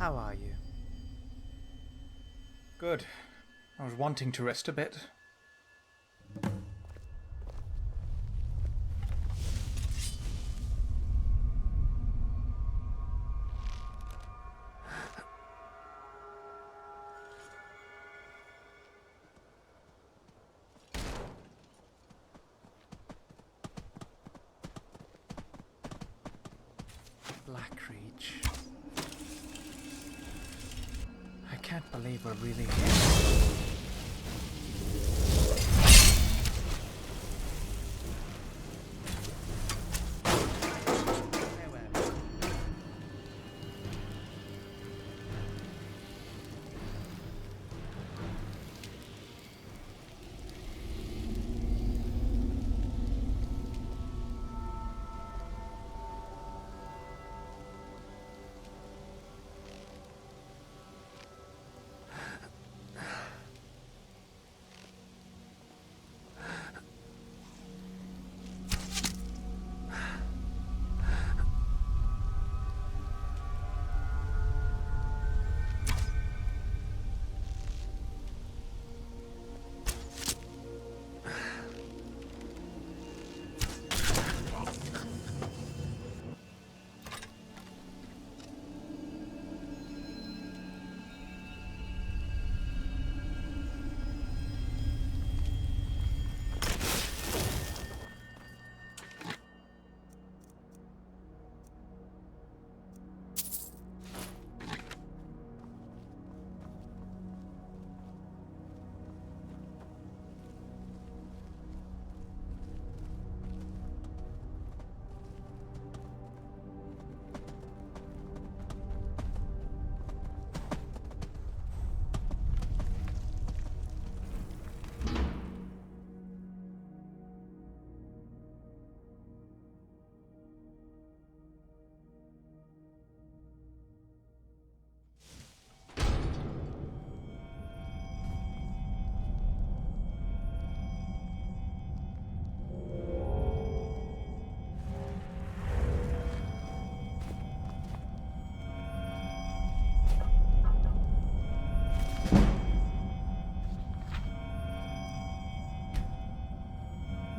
How are you? Good. I was wanting to rest a bit. Blackreach. I can't believe we're really here.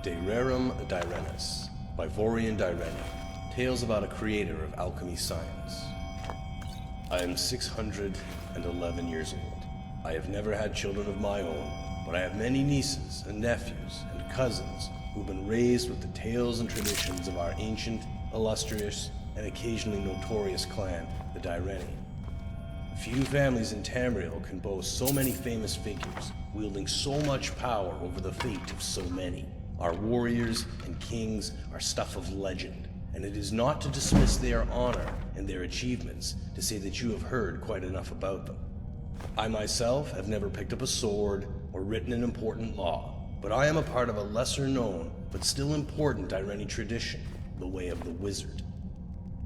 De Rerum Direnus by Vorian Direni, tales about a creator of alchemy science. I am 611 years old. I have never had children of my own, but I have many nieces and nephews and cousins who've been raised with the tales and traditions of our ancient, illustrious, and occasionally notorious clan, the Direni. Few families in Tamriel can boast so many famous figures, wielding so much power over the fate of so many. Our warriors and kings are stuff of legend, and it is not to dismiss their honor and their achievements to say that you have heard quite enough about them. I myself have never picked up a sword or written an important law, but I am a part of a lesser known but still important Direni tradition, the Way of the Wizard.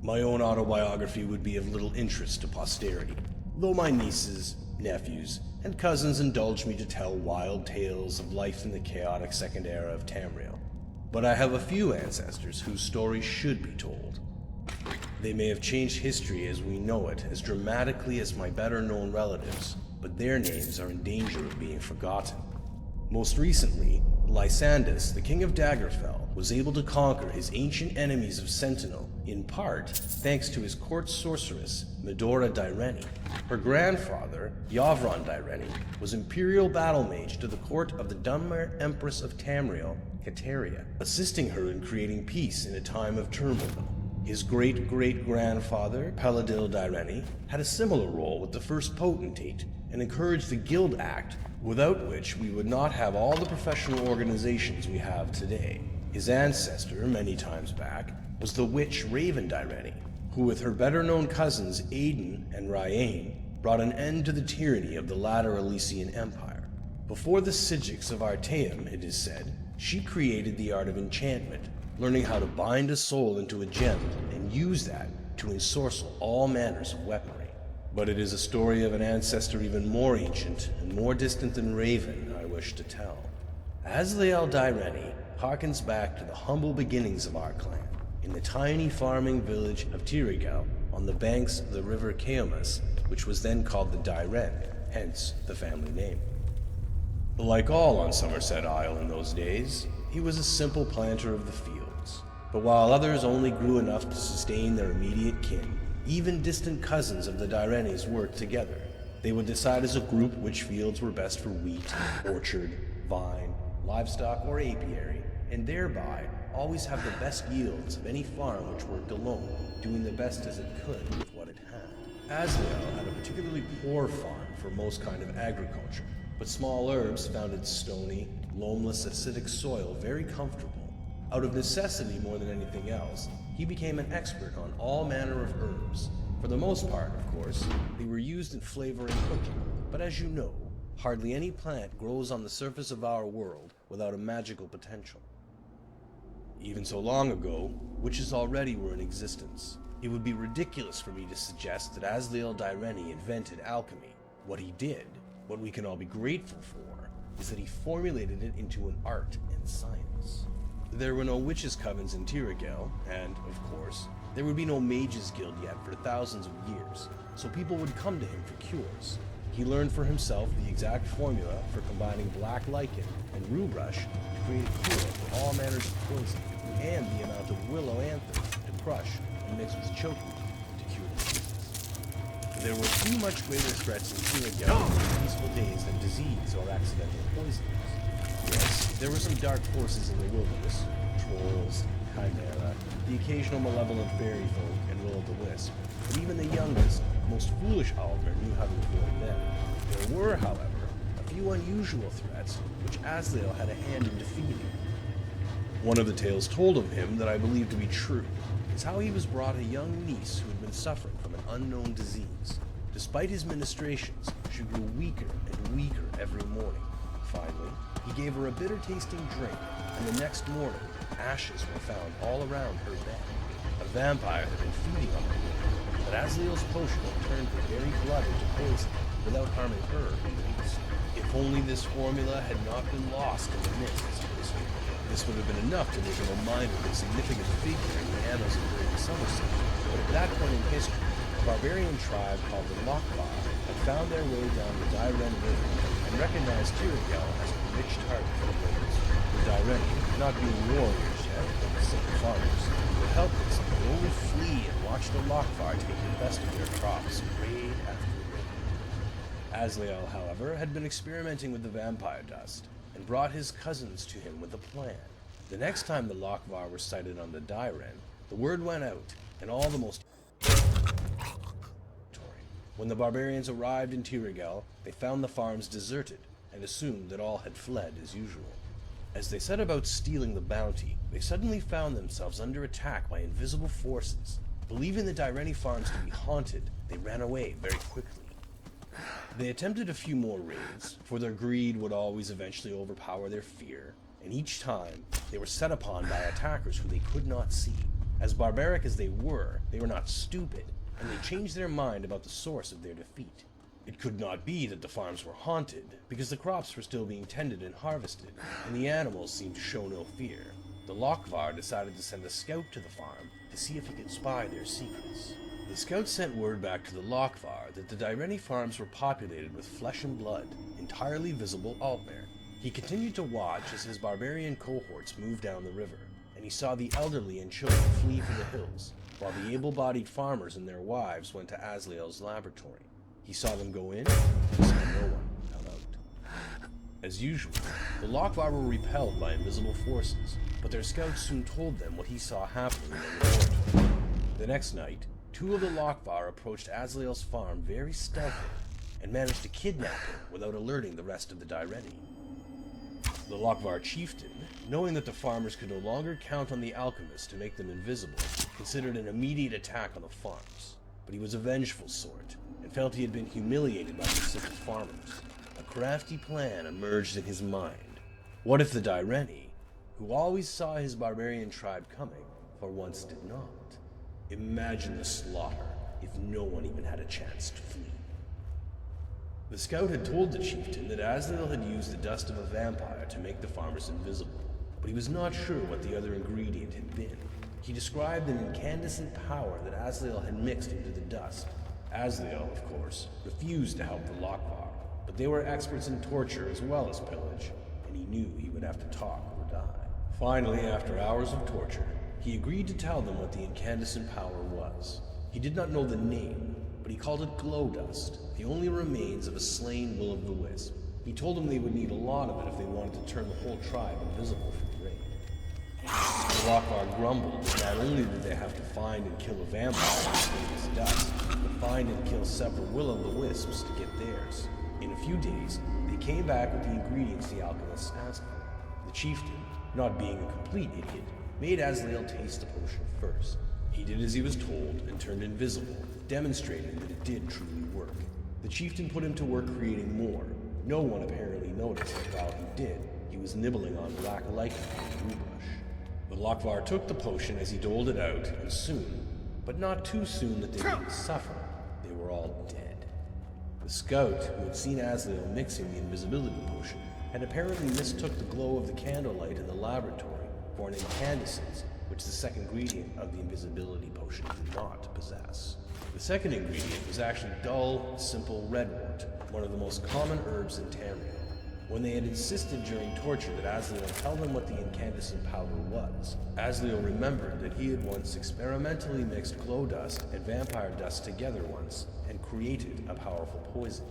My own autobiography would be of little interest to posterity, though my nieces, nephews, and cousins indulge me to tell wild tales of life in the chaotic Second Era of Tamriel. But I have a few ancestors whose stories should be told. They may have changed history as we know it as dramatically as my better-known relatives, but their names are in danger of being forgotten. Most recently, Lysandus, the king of Daggerfell, was able to conquer his ancient enemies of Sentinel, in part thanks to his court sorceress, Medora Direni. Her grandfather, Yavron Direni, was imperial battle mage to the court of the Dunmer Empress of Tamriel, Kateria, assisting her in creating peace in a time of turmoil. His great-great-grandfather, Paladil Direni, had a similar role with the first potentate and encouraged the Guild Act, without which we would not have all the professional organizations we have today. His ancestor, many times back, was the witch Raven Direni, who with her better-known cousins Aiden and Ryain brought an end to the tyranny of the latter Elysian Empire. Before the Sigics of Artaeum, it is said, she created the art of enchantment, learning how to bind a soul into a gem and use that to ensorcel all manners of weaponry. But it is a story of an ancestor even more ancient and more distant than Raven I wish to tell. Azlael Direni harkens back to the humble beginnings of our clan, in the tiny farming village of Tirigal on the banks of the river Keomas, which was then called the Dyren, hence the family name. Like all on Somerset Isle in those days, he was a simple planter of the fields. But while others only grew enough to sustain their immediate kin, even distant cousins of the Dyrenes worked together. They would decide as a group which fields were best for wheat, orchard, vine, livestock, or apiary, and thereby always have the best yields of any farm which worked alone, doing the best as it could with what it had. Asliel had a particularly poor farm for most kind of agriculture, but small herbs found its stony, loamless, acidic soil very comfortable. Out of necessity more than anything else, he became an expert on all manner of herbs. For the most part, of course, they were used in flavor and cooking, but as you know, hardly any plant grows on the surface of our world without a magical potential. Even so long ago, witches already were in existence. It would be ridiculous for me to suggest that Asliel Dyreni invented alchemy. What he did, what we can all be grateful for, is that he formulated it into an art and science. There were no witches' covens in Tiragel, and, of course, there would be no mages' guild yet for thousands of years, so people would come to him for cures. He learned for himself the exact formula for combining black lichen and rue brush to create a cure for all manners of poison, and the amount of willow anther to crush and mix with chokeweed to cure diseases. There were few much greater threats in Tiragel in peaceful days than disease or accidental poisonings. Yes, there were some dark forces in the wilderness, trolls, chimera, the occasional malevolent fairy folk, and will-o'-the-wisp, but even the youngest, most foolish Aldmer knew how to avoid them. There were, however, a few unusual threats which Asliel had a hand in defeating. One of the tales told of him that I believe to be true is how he was brought a young niece who had been suffering from an unknown disease. Despite his ministrations, she grew weaker and weaker every morning. Finally, he gave her a bitter-tasting drink, and the next morning, ashes were found all around her bed. A vampire had been feeding on her, but Asliel's potion had turned her very blood into poison without harming her in the least. If only this formula had not been lost in the mists of history, this would have been enough to make him a minor but significant figure in the annals of great Somerset. But at that point in history, a barbarian tribe called the Lochbar had found their way down the Dyren River and recognized Tiragel as a rich target for the raiders. The Dyreni, not being warriors yet, but simple farmers, were helpless and could only flee and watch the Lochbar take the best of their crops, raid after raid. Asliel, however, had been experimenting with the vampire dust, and brought his cousins to him with a plan. The next time the Lochbar were sighted on the Dyren, the word went out, and all the most When the barbarians arrived in Tiragel, they found the farms deserted, and assumed that all had fled as usual. As they set about stealing the bounty, they suddenly found themselves under attack by invisible forces. Believing the Dyreni farms to be haunted, they ran away very quickly. They attempted a few more raids, for their greed would always eventually overpower their fear, and each time they were set upon by attackers who they could not see. As barbaric as they were not stupid, and they changed their mind about the source of their defeat. It could not be that the farms were haunted, because the crops were still being tended and harvested, and the animals seemed to show no fear. The Lochvar decided to send a scout to the farm to see if he could spy their secrets. The scout sent word back to the Lochvar that the Dyreni farms were populated with flesh and blood, entirely visible Altmer. He continued to watch as his barbarian cohorts moved down the river, and he saw the elderly and children flee for the hills, while the able-bodied farmers and their wives went to Asliel's laboratory. He saw them go in, and saw no one come out. As usual, the Lochvar were repelled by invisible forces, but their scouts soon told them what he saw happening in the laboratory. The next night, 2 of the Lochvar approached Asliel's farm very stealthily, and managed to kidnap him without alerting the rest of the Dyreni. The Lochvar chieftain, knowing that the farmers could no longer count on the alchemist to make them invisible, considered an immediate attack on the farms. But he was a vengeful sort, and felt he had been humiliated by the simple farmers. A crafty plan emerged in his mind. What if the Dyreni, who always saw his barbarian tribe coming, for once did not? Imagine the slaughter if no one even had a chance to flee. The scout had told the chieftain that Asliel had used the dust of a vampire to make the farmers invisible, but he was not sure what the other ingredient had been. He described an incandescent power that Asliel had mixed into the dust. Asliel, of course, refused to help the Lokvar, but they were experts in torture as well as pillage, and he knew he would have to talk or die. Finally, after hours of torture, he agreed to tell them what the incandescent power was. He did not know the name, but he called it glow dust, the only remains of a slain will-o'-the-wisp. He told them they would need a lot of it if they wanted to turn the whole tribe invisible for the raid. The Lokvar grumbled that not only did they have to find and kill a vampire to save his dust, but find and kill several will-o'-the-wisps to get theirs. In a few days, they came back with the ingredients the alchemists asked for. The chieftain, not being a complete idiot, made Asliel taste the potion first. He did as he was told and turned invisible, demonstrating that it did truly work. The chieftain put him to work creating more. No one apparently noticed that while he did, he was nibbling on black lichen from the brush. The Lokvar took the potion as he doled it out, and soon, but not too soon that they didn't suffer, they were all dead. The scout, who had seen Asliel mixing the invisibility potion, had apparently mistook the glow of the candlelight in the laboratory for an incandescence, which the second ingredient of the invisibility potion did not possess. The second ingredient was actually dull, simple redwort, one of the most common herbs in Tamriel. When they had insisted during torture that Asliel tell them what the incandescent powder was, Asliel remembered that he had once experimentally mixed glow dust and vampire dust together once and created a powerful poison.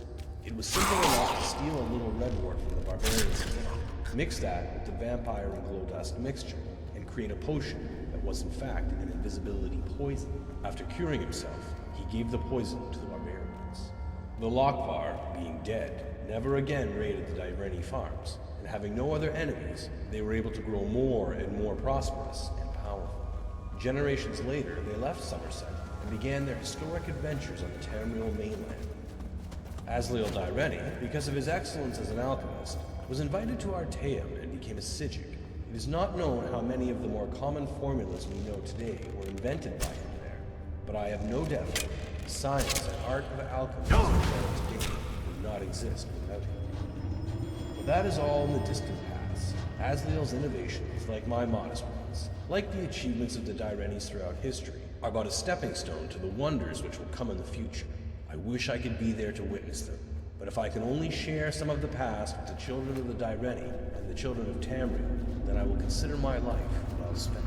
It was simple enough to steal a little redwort from the barbarians again, mix that with the vampire and glow dust mixture, and create a potion that was in fact an invisibility poison. After curing himself, he gave the poison to the barbarians. The Lokvar, being dead, never again raided the Dyreni farms, and having no other enemies, they were able to grow more and more prosperous and powerful. Generations later, they left Somerset and began their historic adventures on the Tamriel mainland. Asliel Dyreni, because of his excellence as an alchemist, was invited to Artaeum and became a Sigil. It is not known how many of the more common formulas we know today were invented by him there, but I have no doubt that the science and art of alchemy today would not exist without him. But that is all in the distant past. Asliel's innovations, like my modest ones, like the achievements of the Dyrenis throughout history, are but a stepping stone to the wonders which will come in the future. I wish I could be there to witness them, but if I can only share some of the past with the children of the Dyreni and the children of Tamriel, then I will consider my life well spent.